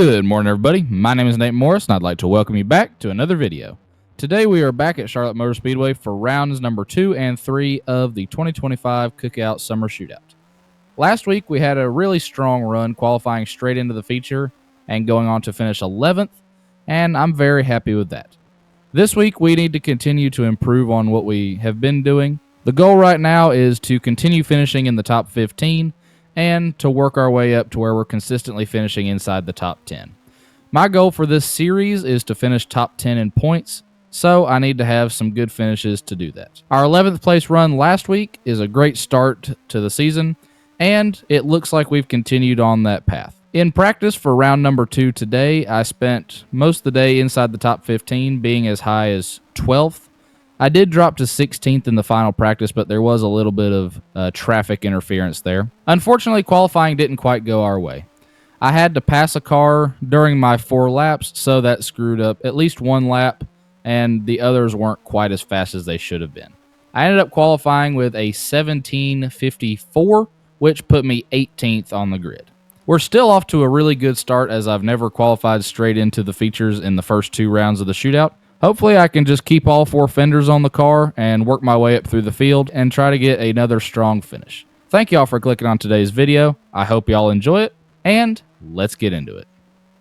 Good morning, everybody. My name is Nate Morris, and I'd like to welcome you back to another video. Today, we are back at Charlotte Motor Speedway for rounds number 2 and 3 of the 2025 Cookout Summer Shootout. Last week, we had a really strong run, qualifying straight into the feature and going on to finish 11th, and I'm very happy with that. This week, we need to continue to improve on what we have been doing. The goal right now is to continue finishing in the top 15 and to work our way up to where we're consistently finishing inside the top 10. My goal for this series is to finish top 10 in points, so I need to have some good finishes to do that. Our 11th place run last week is a great start to the season, and it looks like we've continued on that path. In practice for round number 2 today, I spent most of the day inside the top 15, being as high as 12th. I did drop to 16th in the final practice, but there was a little bit of traffic interference there. Unfortunately, qualifying didn't quite go our way. I had to pass a car during my 4 laps, so that screwed up at least one lap, and the others weren't quite as fast as they should have been. I ended up qualifying with a 17:54, which put me 18th on the grid. We're still off to a really good start, as I've never qualified straight into the features in the first 2 rounds of the shootout. Hopefully I can just keep all 4 fenders on the car and work my way up through the field and try to get another strong finish. Thank y'all for clicking on today's video. I hope y'all enjoy it, and let's get into it.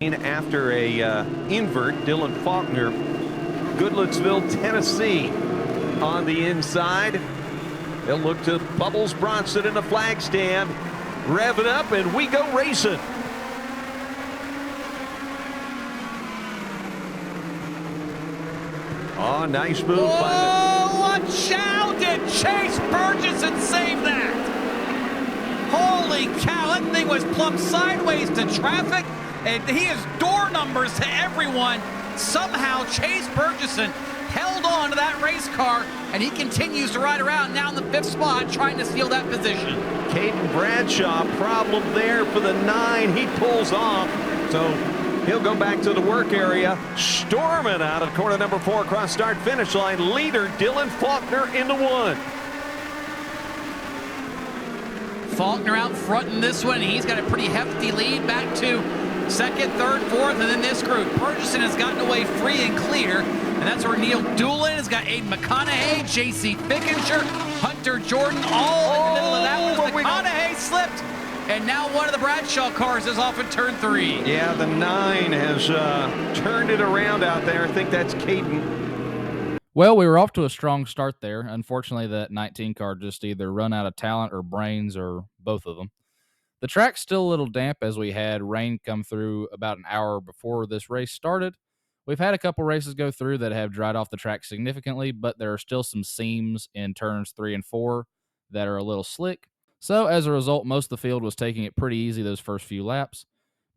After a invert, Dylan Faulkner, Goodlettsville, Tennessee on the inside. They'll look to Bubbles Bronson in the flag stand. Rev it up and we go racing. Oh, nice move by the... Watch out! Did Chase Burgess save that? Holy cow, that thing was plumb sideways to traffic, and he has door numbers to everyone. Somehow Chase Burgess held on to that race car, and he continues to ride around now in the 5th spot trying to steal that position. Caden Bradshaw, problem there for the 9. He pulls off, so he'll go back to the work area, storming out of corner number 4 across start finish line. Leader Dylan Faulkner into 1. Faulkner out front in this one. He's got a pretty hefty lead back to 2nd, 3rd, 4th, and then this group. Burgesson has gotten away free and clear, and that's where Neil Doolin has got Aiden McConaughey, J.C. Fickinger, Hunter Jordan, all in the middle of that one. McConaughey slipped, and now one of the Bradshaw cars is off in turn 3. Yeah, the 9 has turned it around out there. I think that's Caden. Well, we were off to a strong start there. Unfortunately, that 19 car just either run out of talent or brains, or both of them. The track's still a little damp, as we had rain come through about an hour before this race started. We've had a couple races go through that have dried off the track significantly, but there are still some seams in turns 3 and 4 that are a little slick. So as a result, most of the field was taking it pretty easy those first few laps.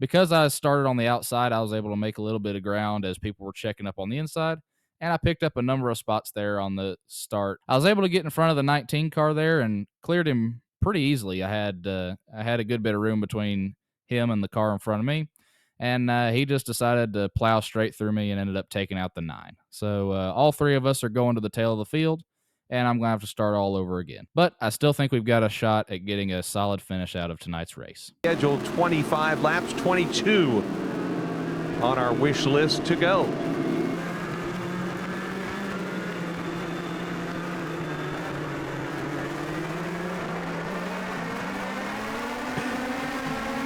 Because I started on the outside, I was able to make a little bit of ground as people were checking up on the inside, and I picked up a number of spots there on the start. I was able to get in front of the 19 car there and cleared him pretty easily. I had a good bit of room between him and the car in front of me, and he just decided to plow straight through me and ended up taking out the 9. So all 3 of us are going to the tail of the field, and I'm going to have to start all over again. But I still think we've got a shot at getting a solid finish out of tonight's race. Scheduled 25 laps, 22 on our wish list to go.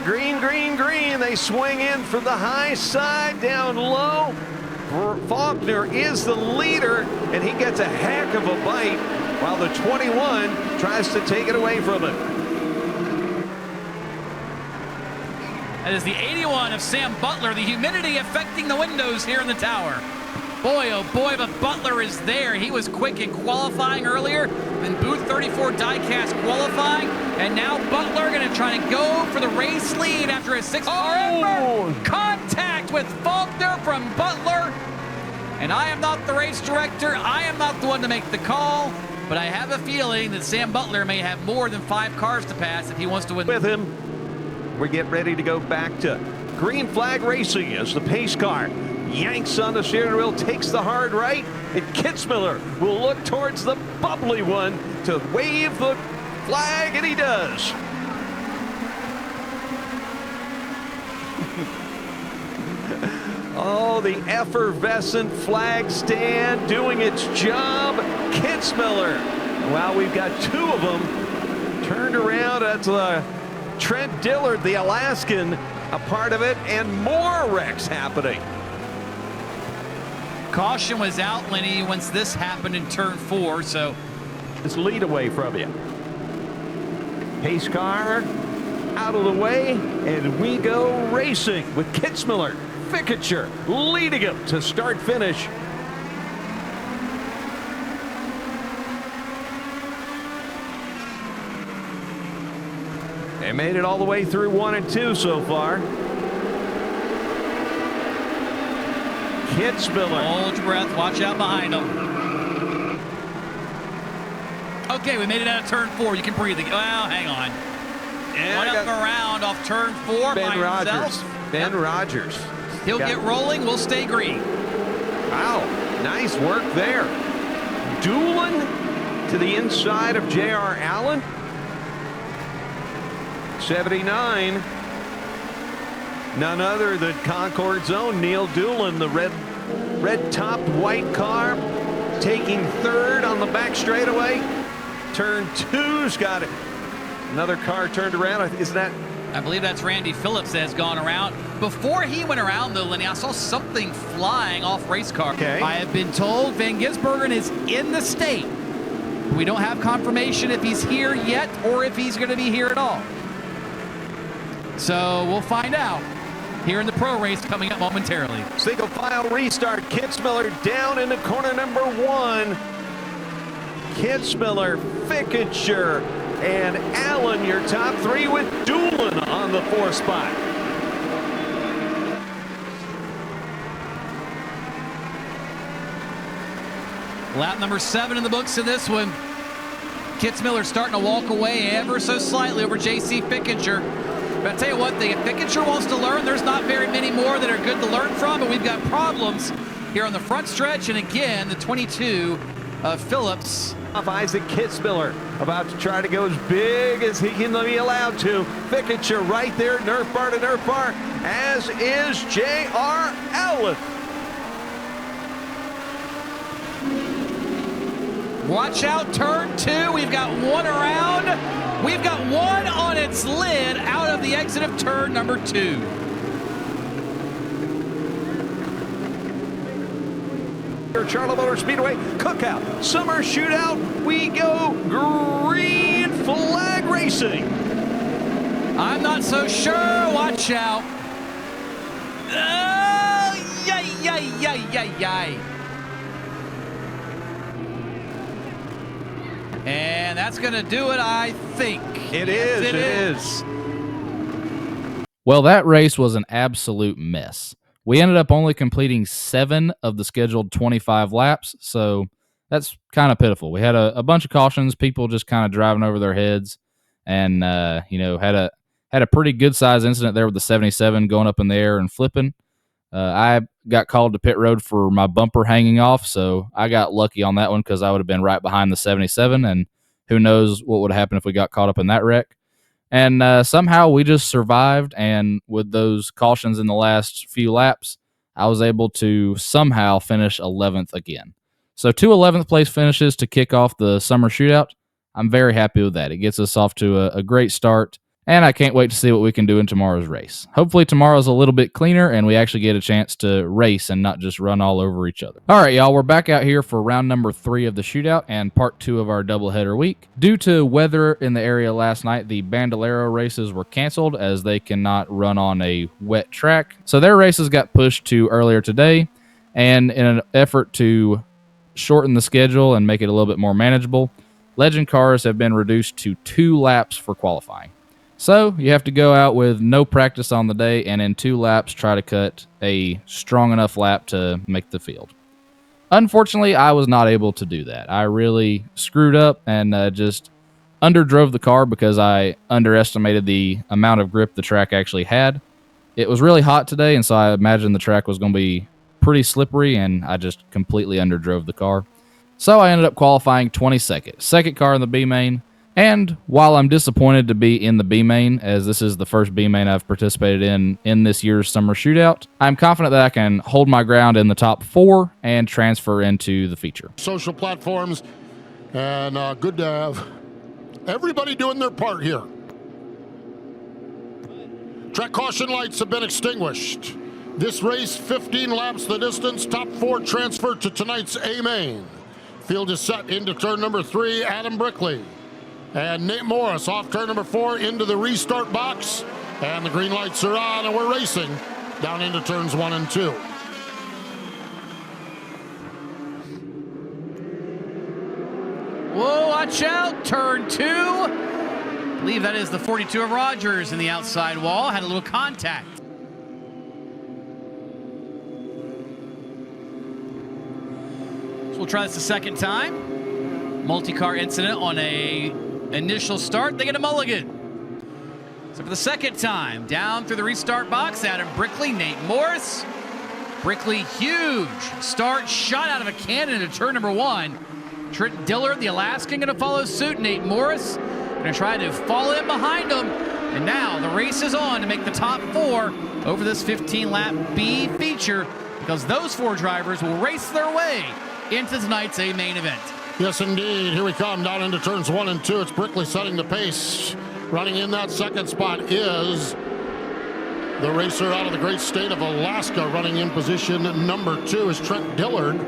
Green, green, green. They swing in from the high side, down low. Faulkner is the leader, and he gets a heck of a bite while the 21 tries to take it away from him. That is the 81 of Sam Butler. The humidity affecting the windows here in the tower. Boy, oh boy, but Butler is there. He was quick in qualifying earlier, then Booth 34 diecast qualifying, and now Butler going to try to go for the race lead after a 6-car effort. Contact with Faulkner from Butler, and I am not the race director. I am not the one to make the call, but I have a feeling that Sam Butler may have more than 5 cars to pass if he wants to win. With him, we get ready to go back to green flag racing as the pace car yanks on the steering wheel, takes the hard right, and Kitzmiller will look towards the bubbly one to wave the flag, and he does. Oh, the effervescent flag stand doing its job. Kitzmiller. Wow, we've got two of them turned around. That's Trent Dillard, the Alaskan, a part of it, and more wrecks happening. Caution was out, Lenny, once this happened in turn 4, so This lead away from you. Pace car out of the way, and we go racing with Kitzmiller, Fickicher leading him to start finish. They made it all the way through 1 and 2 so far. Kitzmiller. Hold your breath, watch out behind them. Okay, we made it out of turn 4. You can breathe again. Well, hang on. And One up around off turn 4 Ben by Rogers. himself. Ben Rogers. He'll get rolling. We'll stay green. Wow, nice work there. Doolin to the inside of J.R. Allen. 79. None other than Concord's own Neil Doolin, the red-topped white car, taking third on the back straightaway. Turn 2's got it. Another car turned around. Is that? I believe that's Randy Phillips that has gone around. Before he went around, though, Lenny, I saw something flying off race car. Okay. I have been told Van Gisbergen is in the state. We don't have confirmation if he's here yet or if he's going to be here at all. So we'll find out here in the pro race coming up momentarily. Single file restart. Kitzmiller down into corner number 1. Kitzmiller, Fickicher, and Allen, your top 3 with Doolin on the 4th spot. Lap number 7 in the books in this one. Kitzmiller starting to walk away ever so slightly over J.C. Fickicher. But I tell you one thing, if Fickicher wants to learn, there's not very many more that are good to learn from, but we've got problems here on the front stretch. And again, the 22 of Phillips. Isaac Kitzmiller about to try to go as big as he can be allowed to. Fickicher right there, nerf bar to nerf bar, as is J.R. Allen. Watch out, turn 2. We've got one around. We've got one on its lid out of the exit of turn number 2. Charlotte Motor Speedway, Cookout, Summer Shootout. We go green flag racing. I'm not so sure. Watch out. Oh, yay, yay, yay, yay, yay. And that's going to do it, I think. It is. Well, that race was an absolute mess. We ended up only completing 7 of the scheduled 25 laps, so that's kind of pitiful. We had a bunch of cautions, people just kind of driving over their heads, and had a pretty good size incident there with the 77 going up in the air and flipping. I got called to pit road for my bumper hanging off, so I got lucky on that one because I would have been right behind the 77, and who knows what would have happened if we got caught up in that wreck. And somehow we just survived, and with those cautions in the last few laps, I was able to somehow finish 11th again. So 2 11th place finishes to kick off the summer shootout. I'm very happy with that. It gets us off to a great start, and I can't wait to see what we can do in tomorrow's race. Hopefully tomorrow's a little bit cleaner, and we actually get a chance to race and not just run all over each other. All right, y'all, we're back out here for round number 3 of the shootout and part 2 of our doubleheader week. Due to weather in the area last night, the Bandolero races were canceled as they cannot run on a wet track. So their races got pushed to earlier today, and in an effort to shorten the schedule and make it a little bit more manageable, Legend cars have been reduced to 2 laps for qualifying. So you have to go out with no practice on the day and in 2 laps try to cut a strong enough lap to make the field. Unfortunately, I was not able to do that. I really screwed up and just underdrove the car because I underestimated the amount of grip the track actually had. It was really hot today, and so I imagined the track was going to be pretty slippery, and I just completely underdrove the car. So I ended up qualifying 22nd. Second car in the B main. And while I'm disappointed to be in the B main, as this is the first B main I've participated in this year's summer shootout, I'm confident that I can hold my ground in the top 4 and transfer into the feature. Social platforms, and good to have everybody doing their part here. Track caution lights have been extinguished. This race, 15 laps the distance, top 4 transfer to tonight's A main. Field is set into turn number 3, Adam Brickley. And Nate Morris off turn number 4 into the restart box. And the green lights are on, and we're racing down into turns 1 and 2. Whoa, watch out, turn 2. I believe that is the 42 of Rogers in the outside wall. Had a little contact. So we'll try this a second time. Multi-car incident on a initial start. They get a mulligan. So for the second time, down through the restart box, Adam Brickley, Nate Morris. Brickley, huge start, shot out of a cannon into turn number 1. Trent Dillard, the Alaskan, going to follow suit. Nate Morris going to try to fall in behind him. And now the race is on to make the top 4 over this 15-lap B feature, because those 4 drivers will race their way into tonight's A main event. Yes, indeed. Here we come down into turns 1 and 2. It's Brickley setting the pace. Running in that second spot is the racer out of the great state of Alaska. Running in position number 2 is Trent Dillard,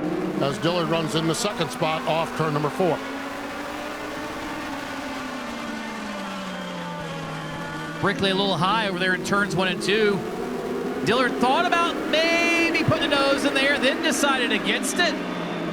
as Dillard runs in the second spot off turn number 4. Brickley a little high over there in turns 1 and 2. Dillard thought about maybe putting the nose in there, then decided against it.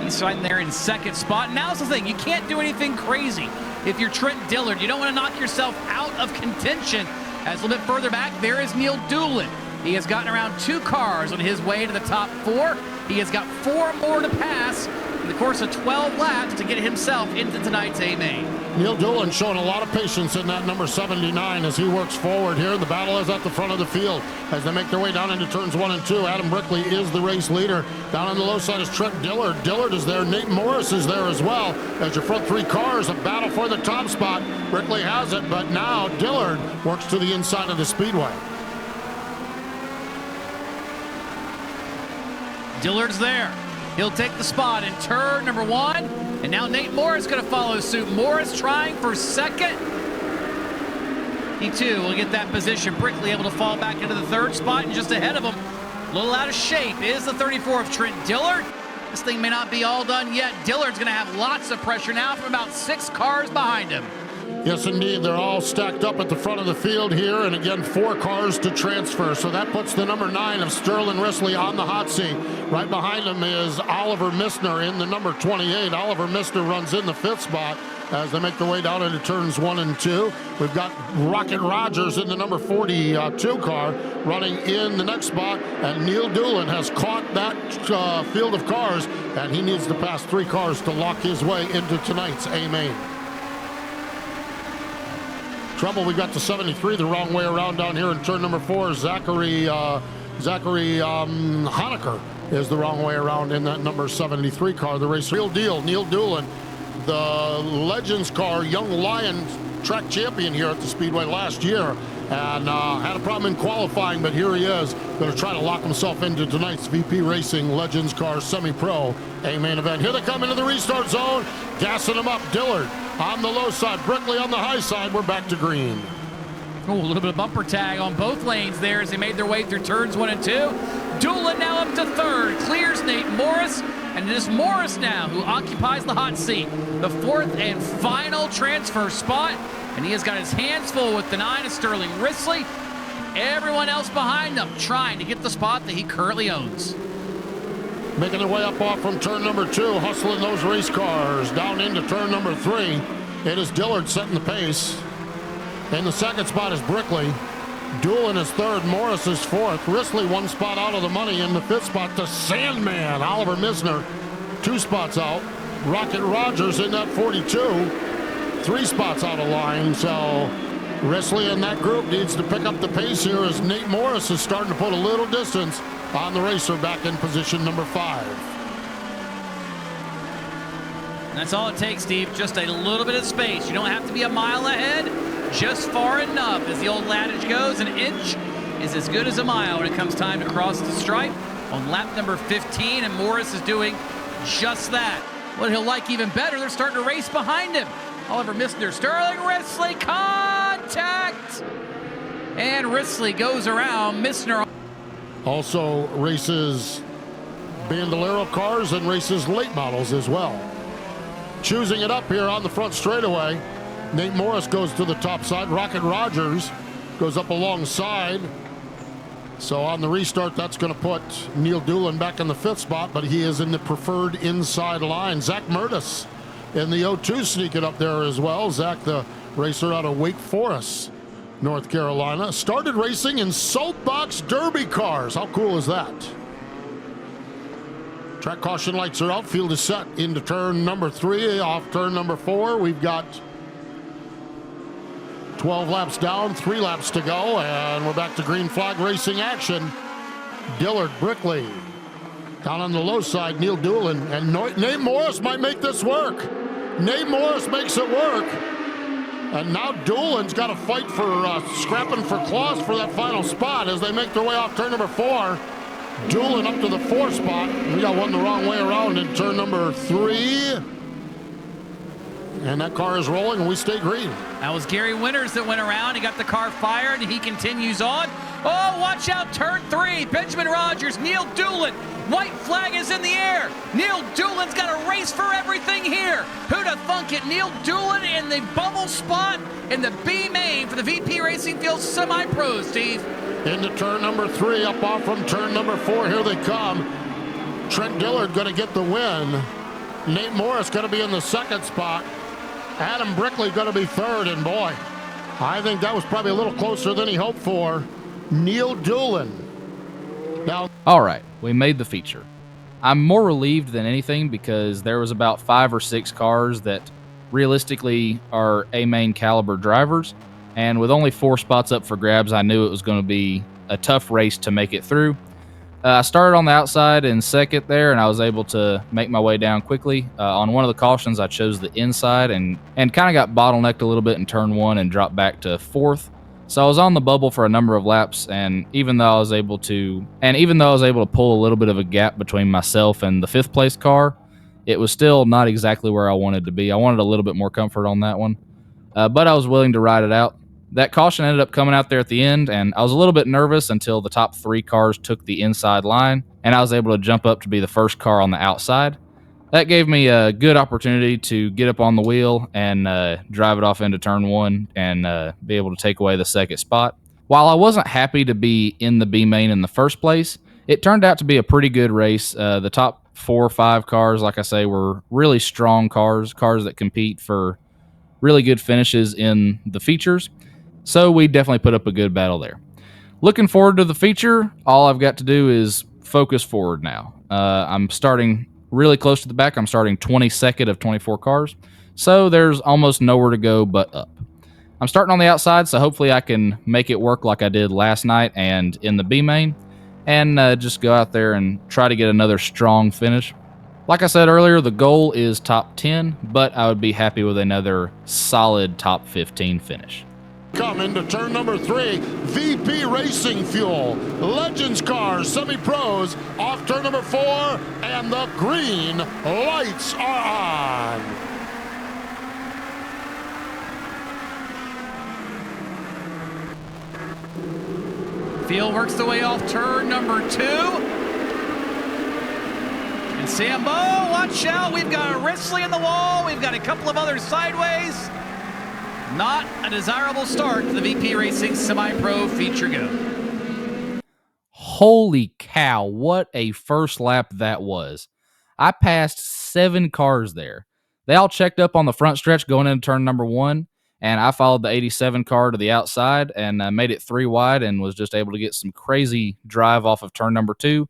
He's right there in second spot. Now's the thing, you can't do anything crazy. If you're Trent Dillard, you don't want to knock yourself out of contention. As a little bit further back, there is Neil Doolin. He has gotten around 2 cars on his way to the top 4. He has got 4 more to pass in the course of 12 laps to get himself into tonight's A main. Neil Doolin showing a lot of patience in that number 79 as he works forward here. The battle is at the front of the field as they make their way down into turns 1 and 2. Adam Brickley is the race leader. Down on the low side is Trent Dillard. Dillard is there. Nate Morris is there as well. As your front 3 cars, a battle for the top spot. Brickley has it, but now Dillard works to the inside of the speedway. Dillard's there. He'll take the spot in turn number 1. And now Nate Morris going to follow suit. Morris trying for second. He too will get that position. Brickley able to fall back into the 3rd spot, and just ahead of him, a little out of shape, is the 34 of Trent Dillard. This thing may not be all done yet. Dillard's going to have lots of pressure now from about 6 cars behind him. Yes, indeed. They're all stacked up at the front of the field here, and again, 4 cars to transfer. So that puts the number 9 of Sterling Risley on the hot seat. Right behind him is Oliver Missner in the number 28. Oliver Missner runs in the 5th spot as they make their way down into turns 1 and 2. We've got Rocket Rogers in the number 42 car running in the next spot, and Neil Doolin has caught that field of cars, and he needs to pass 3 cars to lock his way into tonight's A main. Trouble, we got the 73 the wrong way around down here in turn number 4. Zachary Honecker is the wrong way around in that number 73 car. The race real deal. Neil Doolin, the Legends car, Young Lion track champion here at the Speedway last year, and had a problem in qualifying, but here he is going to try to lock himself into tonight's VP Racing Legends car semi-pro A main event. Here they come into the restart zone, gassing them up. Dillard on the low side, Brickley on the high side. We're back to green. Oh, a little bit of bumper tag on both lanes there as they made their way through turns 1 and 2. Doolin now up to 3rd, clears Nate Morris, and it is Morris now who occupies the hot seat, the 4th and final transfer spot, and he has got his hands full with the 9 of Sterling Risley. Everyone else behind them trying to get the spot that he currently owns. Making their way up off from turn number 2, hustling those race cars down into turn number 3. It is Dillard setting the pace. In the 2nd spot is Brickley. Doolin is 3rd, Morris is 4th. Risley 1 spot out of the money. In the 5th spot, the Sandman, Oliver Missner, 2 spots out. Rocket Rogers in that 42, 3 spots out of line. So Risley and that group needs to pick up the pace here as Nate Morris is starting to put a little distance on the racer back in position number 5. And that's all it takes, Steve, just a little bit of space. You don't have to be a mile ahead, just far enough. As the old adage goes, an inch is as good as a mile when it comes time to cross the stripe on lap number 15, and Morris is doing just that. What he'll like even better, they're starting to race behind him. Oliver Missner, Sterling Risley, contact! And Risley goes around Missner. Also races Bandolero cars and races late models as well. Choosing it up here on the front straightaway, Nate Morris goes to the top side. Rocket Rogers goes up alongside. So on the restart, that's going to put Neil Doolin back in the 5th spot, but he is in the preferred inside line. Zach Murtis in the 0-2 sneaking up there as well. Zach, the racer out of Wake Forest, North Carolina, started racing in Saltbox Derby cars. How cool is that? Track caution lights are out. Field is set into turn number 3. Off turn number 4, we've got 12 laps down, 3 laps to go, and we're back to green flag racing action. Dillard, Brickley, down on the low side, Neil Doolin, and Nate Morris might make this work. Nate Morris makes it work. And now Doolin's got to fight for scrapping for claws for that final spot as they make their way off turn number 4. Doolin up to the 4th spot. We got one the wrong way around in turn number 3. And that car is rolling, and we stay green. That was Gary Winters that went around. He got the car fired, and he continues on. Oh, watch out, turn 3. Benjamin Rogers, Neil Doolin. White flag is in the air. Neil Doolin's got a race for everything here. Who'd have thunk it? Neil Doolin in the bubble spot in the B main for the VP Racing Field Semi-Pro, Steve. Into turn number 3, up off from turn number 4. Here they come. Trent Dillard going to get the win. Nate Morris going to be in the 2nd spot. Adam Brickley going to be 3rd, and boy, I think that was probably a little closer than he hoped for. Neil Doolin. Now, All right, we made the feature. I'm more relieved than anything because there was about 5 or 6 cars that realistically are A-main caliber drivers, and with only 4 spots up for grabs, I knew it was going to be a tough race to make it through. I started on the outside in 2nd there, and I was able to make my way down quickly. On one of the cautions, I chose the inside and kind of got bottlenecked a little bit in turn 1 and dropped back to 4th. So I was on the bubble for a number of laps, and even though I was able to pull a little bit of a gap between myself and the 5th place car, it was still not exactly where I wanted to be. I wanted a little bit more comfort on that one, but I was willing to ride it out. That caution ended up coming out there at the end, and I was a little bit nervous until the top 3 cars took the inside line, and I was able to jump up to be the first car on the outside. That gave me a good opportunity to get up on the wheel and drive it off into turn 1 and be able to take away the 2nd spot. While I wasn't happy to be in the B main in the first place, it turned out to be a pretty good race. The top 4 or 5 cars, like I say, were really strong cars that compete for really good finishes in the features. So we definitely put up a good battle there. Looking forward to the feature. All I've got to do is focus forward now. I'm starting really close to the back. I'm starting 22nd of 24 cars. So there's almost nowhere to go but up. I'm starting on the outside, so hopefully I can make it work like I did last night and in the B main, and just go out there and try to get another strong finish. Like I said earlier, the goal is top 10, but I would be happy with another solid top 15 finish. come into turn number 3, VP Racing Fuel, Legends Cars, Semi-Pros, off turn number 4, and the green lights are on. Field works the way off turn number 2. And Sambo, watch out. We've got a Risley in the wall. We've got a couple of others sideways. Not a desirable start to the VP Racing Semi-Pro Feature Go. Holy cow, what a first lap that was. I passed 7 cars there. They all checked up on the front stretch going into turn number 1, and I followed the 87 car to the outside and made it 3 wide and was just able to get some crazy drive off of turn number 2.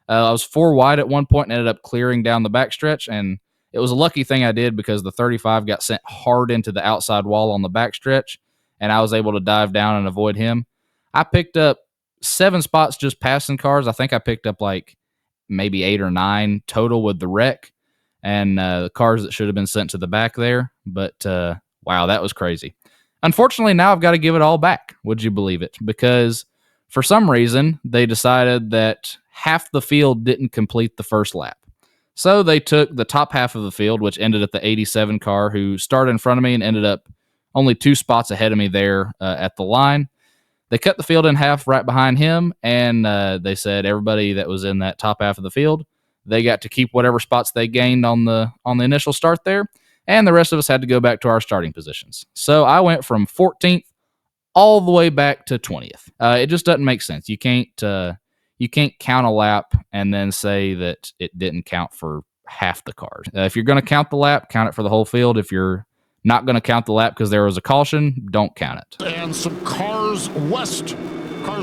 I was 4 wide at one point and ended up clearing down the backstretch, and it was a lucky thing I did because the 35 got sent hard into the outside wall on the backstretch, and I was able to dive down and avoid him. I picked up 7 spots just passing cars. I think I picked up like maybe 8 or 9 total with the wreck. and the cars that should have been sent to the back there. But wow, that was crazy. Unfortunately, now I've got to give it all back. Would you believe it? Because for some reason, they decided that half the field didn't complete the first lap. So they took the top half of the field, which ended at the 87 car, who started in front of me and ended up only 2 spots ahead of me there at the line. They cut the field in half right behind him, and they said everybody that was in that top half of the field, they got to keep whatever spots they gained on the initial start there, and the rest of us had to go back to our starting positions. So I went from 14th all the way back to 20th. It just doesn't make sense. You can't count a lap and then say that it didn't count for half the cars. If you're going to count the lap, count it for the whole field. If you're not going to count the lap because there was a caution, don't count it. And some Cars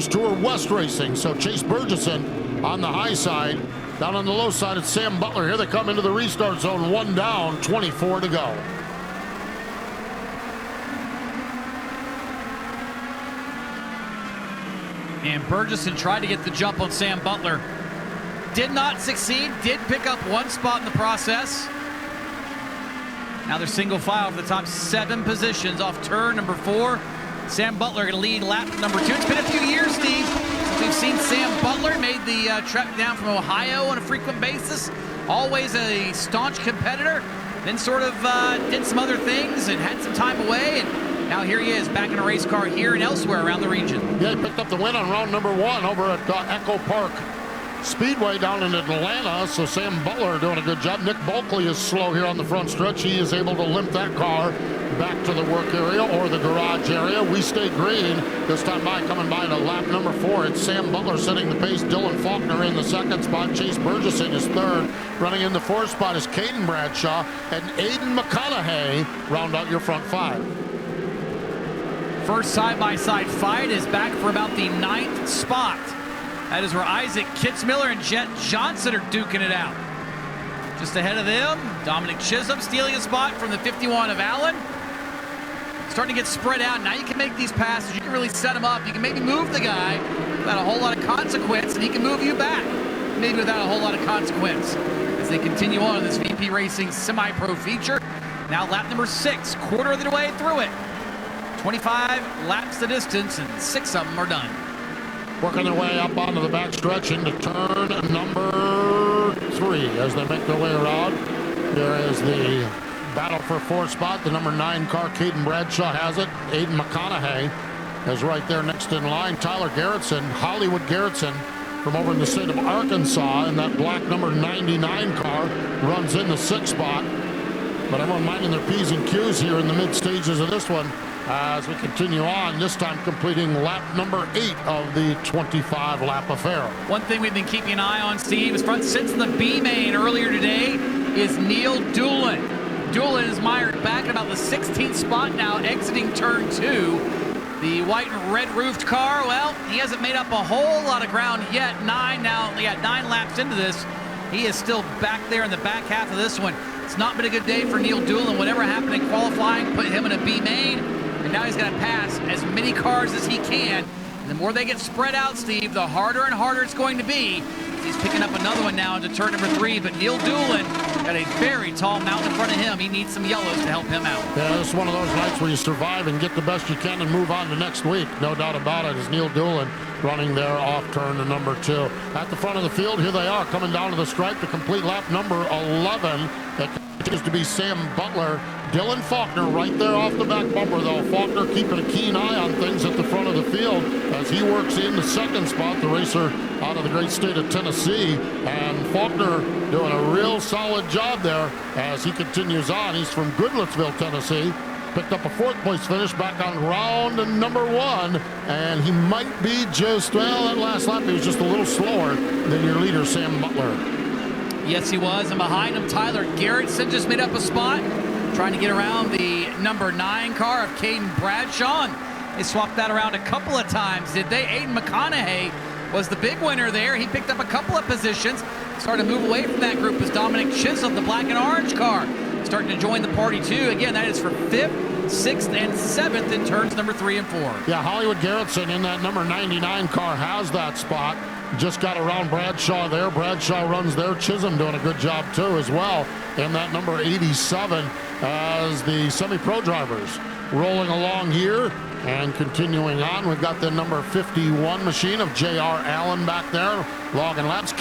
Tour West racing. So Chase Burgesson on the high side. Down on the low side, it's Sam Butler. Here they come into the restart zone. 1 down, 24 to go. And Burgesson tried to get the jump on Sam Butler. Did not succeed. Did pick up 1 spot in the process. Now they're single file for the top 7 positions off turn number 4. Sam Butler going to lead lap number 2. It's been a few years, Steve, since we've seen Sam Butler made the trek down from Ohio on a frequent basis. Always a staunch competitor. Then sort of did some other things and had some time away. And now here he is back in a race car here and elsewhere around the region. Yeah, he picked up the win on round number 1 over at Echo Park Speedway down in Atlanta. So Sam Butler doing a good job. Nick Bulkley is slow here on the front stretch. He is able to limp that car back to the work area or the garage area. We stay green. This time by coming by to lap number 4. It's Sam Butler setting the pace. Dylan Faulkner in the 2nd spot. Chase Burgesson is 3rd. Running in the 4th spot is Caden Bradshaw and Aiden McConaughey round out your front 5. First side-by-side fight is back for about the 9th spot. That is where Isaac Kitzmiller and Jet Johnson are duking it out. Just ahead of them, Dominic Chisholm stealing a spot from the 51 of Allen. Starting to get spread out. Now you can make these passes. You can really set them up. You can maybe move the guy without a whole lot of consequence, and he can move you back, maybe without a whole lot of consequence. As they continue on in this VP Racing semi-pro feature. Now lap number 6, quarter of the way through it. 25 laps the distance, and 6 of them are done. Working their way up onto the back stretch into turn number 3 as they make their way around. There is the battle for 4th spot. The number 9 car, Caden Bradshaw, has it. Aiden McConaughey is right there next in line. Tyler Garrettson, Hollywood Garrettson from over in the state of Arkansas, and that black number 99 car runs in the 6th spot. But everyone minding their P's and Q's here in the mid stages of this one. As we continue on, this time completing lap number 8 of the 25-lap affair. One thing we've been keeping an eye on, Steve, is front since the B main earlier today is Neil Doolin. Doolin is mired back at about the 16th spot now, exiting turn 2. The white and red roofed car, well, he hasn't made up a whole lot of ground yet. 9 laps into this. He is still back there in the back half of this one. It's not been a good day for Neil Doolin. Whatever happened in qualifying put him in a B main. And now he's got to pass as many cars as he can. And the more they get spread out, Steve, the harder and harder it's going to be. He's picking up another one now into turn number 3. But Neil Doolin got a very tall mountain in front of him. He needs some yellows to help him out. Yeah, this is one of those nights where you survive and get the best you can and move on to next week. No doubt about it. Is Neil Doolin running there off turn to number 2. At the front of the field, here they are coming down to the stripe to complete lap number 11. That continues to be Sam Butler. Dylan Faulkner right there off the back bumper, though. Faulkner keeping a keen eye on things at the front of the field as he works in the 2nd spot, the racer out of the great state of Tennessee. And Faulkner doing a real solid job there as he continues on. He's from Goodlettsville, Tennessee. Picked up a 4th place finish back on round number 1. And he might be just, well, that last lap he was just a little slower than your leader, Sam Butler. Yes, he was. And behind him, Tyler Garrettson just made up a spot, trying to get around the number 9 car of Caden Bradshaw. They swapped that around a couple of times, did they? Aiden McConaughey was the big winner there. He picked up a couple of positions. Started to move away from that group as Dominic Chisholm, the black and orange car, starting to join the party too. Again, that is for 5th, 6th, and 7th in turns number 3 and 4. Yeah, Hollywood Garrettson in that number 99 car has that spot. just got around Bradshaw there. Bradshaw runs there. Chisholm doing a good job too as well in that number 87 as the semi-pro drivers rolling along here and continuing on. We've got the number 51 machine of J.R. Allen back there logging laps.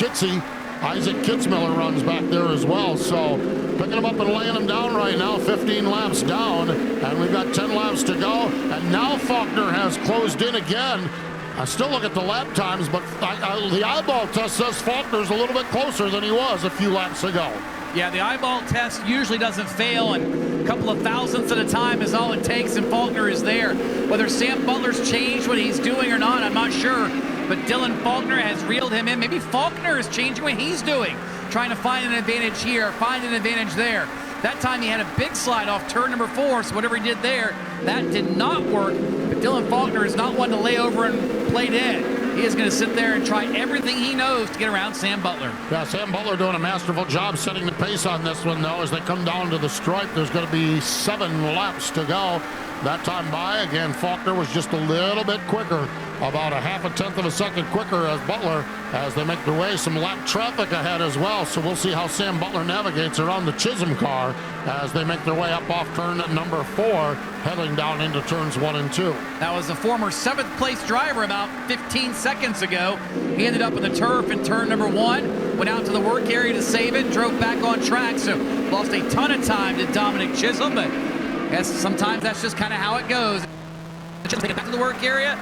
Isaac Kitzmiller runs back there as well. So picking him up and laying him down right now, 15 laps down, and we've got 10 laps to go. And now Faulkner has closed in again. I still look at the lap times, but the eyeball test says Faulkner's a little bit closer than he was a few laps ago. Yeah, the eyeball test usually doesn't fail, and a couple of thousandths at a time is all it takes, and Faulkner is there. Whether Sam Butler's changed what he's doing or not, I'm not sure, but Dylan Faulkner has reeled him in. Maybe Faulkner is changing what he's doing, trying to find an advantage here, find an advantage there. That time he had a big slide off turn number 4, so whatever he did there, that did not work. But Dylan Faulkner is not one to lay over and play dead. He is going to sit there and try everything he knows to get around Sam Butler. Yeah, Sam Butler doing a masterful job setting the pace on this one, though. As they come down to the stripe, there's going to be 7 laps to go. That time by, again, Faulkner was just a little bit quicker, about a half a tenth of a second quicker as Butler, as they make their way. Some lap traffic ahead as well, so we'll see how Sam Butler navigates around the Chisholm car as they make their way up off turn number 4, heading down into turns 1 and 2. That was a former 7th place driver about 15 seconds ago. He ended up in the turf in turn number 1, went out to the work area to save it, drove back on track, so lost a ton of time to Dominic Chisholm, but yes, sometimes that's just kind of how it goes. Take it back to the work area.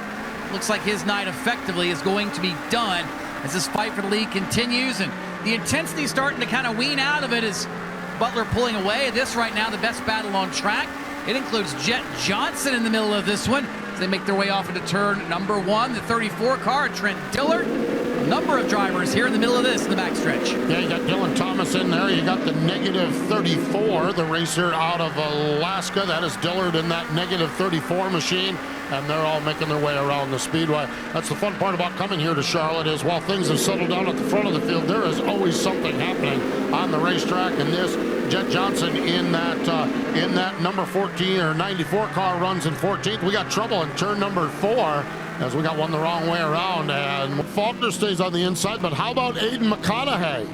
Looks like his night effectively is going to be done as this fight for the lead continues, and the intensity starting to kind of wean out of it as Butler pulling away. This right now, the best battle on track. It includes Jet Johnson in the middle of this one as they make their way off into turn number 1. The 34 car, Trent Dillard. A number of drivers here in the middle of this in the backstretch. Yeah, you got Dylan Thomas in there. You got the negative 34, the racer out of Alaska. That is Dillard in that negative 34 machine, and they're all making their way around the speedway. That's the fun part about coming here to Charlotte is while things have settled down at the front of the field, there is always something happening on the racetrack, and this Jet Johnson in that number 14 or 94 car runs in 14th. We got trouble in turn number 4 as we got one the wrong way around, and Faulkner stays on the inside. But how about Aiden McConaughey?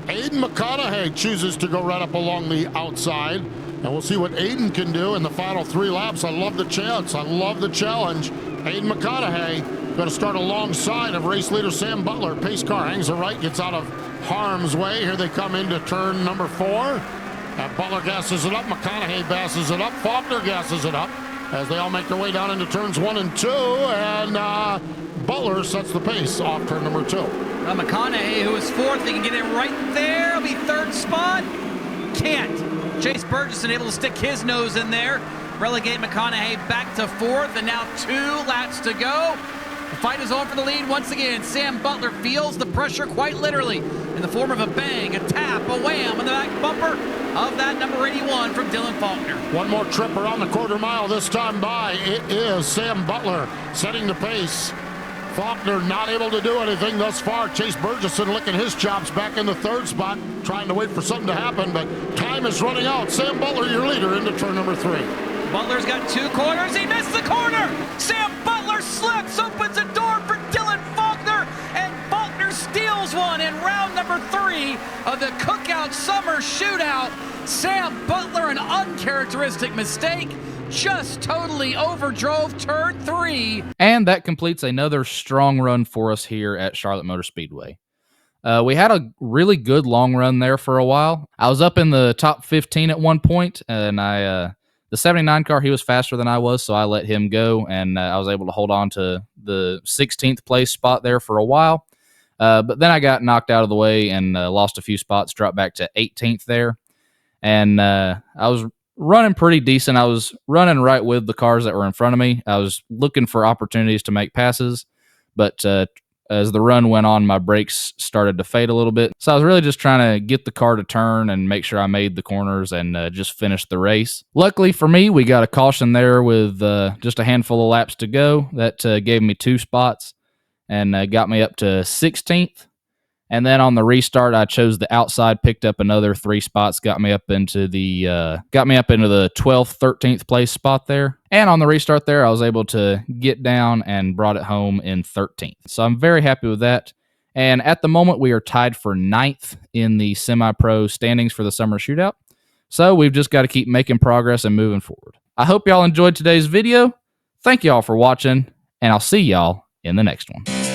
Aiden McConaughey chooses to go right up along the outside, and we'll see what Aiden can do in the final 3 laps. I love the chance. I love the challenge. Aiden McConaughey going to start alongside of race leader Sam Butler. Pace car hangs a right, gets out of harm's way. Here they come into turn number 4. Butler gasses it up. McConaughey gasses it up. Faulkner gasses it up as they all make their way down into turns 1 and 2. And Butler sets the pace off turn number 2. McConaughey, who is 4th, he can get it right there. It'll be 3rd spot. Can't. Chase Burgess able to stick his nose in there. Relegate McConaughey back to 4th, and now 2 laps to go. The fight is on for the lead once again. Sam Butler feels the pressure quite literally in the form of a bang, a tap, a wham on the back bumper of that number 81 from Dylan Faulkner. One more trip around the quarter mile this time by. It is Sam Butler setting the pace. Faulkner not able to do anything thus far. Chase Burgesson licking his chops back in the 3rd spot, trying to wait for something to happen, but time is running out. Sam Butler, your leader, into turn number 3. Butler's got 2 corners. He missed the corner. Sam Butler slips, opens a door for Dylan Faulkner, and Faulkner steals one in round number 3 of the Cookout Summer Shootout. Sam Butler, an uncharacteristic mistake, just totally overdrove turn 3. And that completes another strong run for us here at Charlotte Motor Speedway. We had a really good long run there for a while. I was up in the top 15 at one point, and the 79 car, he was faster than I was, so I let him go, and I was able to hold on to the 16th place spot there for a while. But then I got knocked out of the way and lost a few spots, dropped back to 18th there. And I was running pretty decent. I was running right with the cars that were in front of me. I was looking for opportunities to make passes, but as the run went on, my brakes started to fade a little bit. So I was really just trying to get the car to turn and make sure I made the corners and just finish the race. Luckily for me, we got a caution there with just a handful of laps to go. That gave me 2 spots and got me up to 16th. And then on the restart, I chose the outside, picked up another 3 spots, got me up into the 12th, 13th place spot there. And on the restart there, I was able to get down and brought it home in 13th. So I'm very happy with that. And at the moment, we are tied for 9th in the semi-pro standings for the summer shootout. So we've just got to keep making progress and moving forward. I hope y'all enjoyed today's video. Thank y'all for watching, and I'll see y'all in the next one.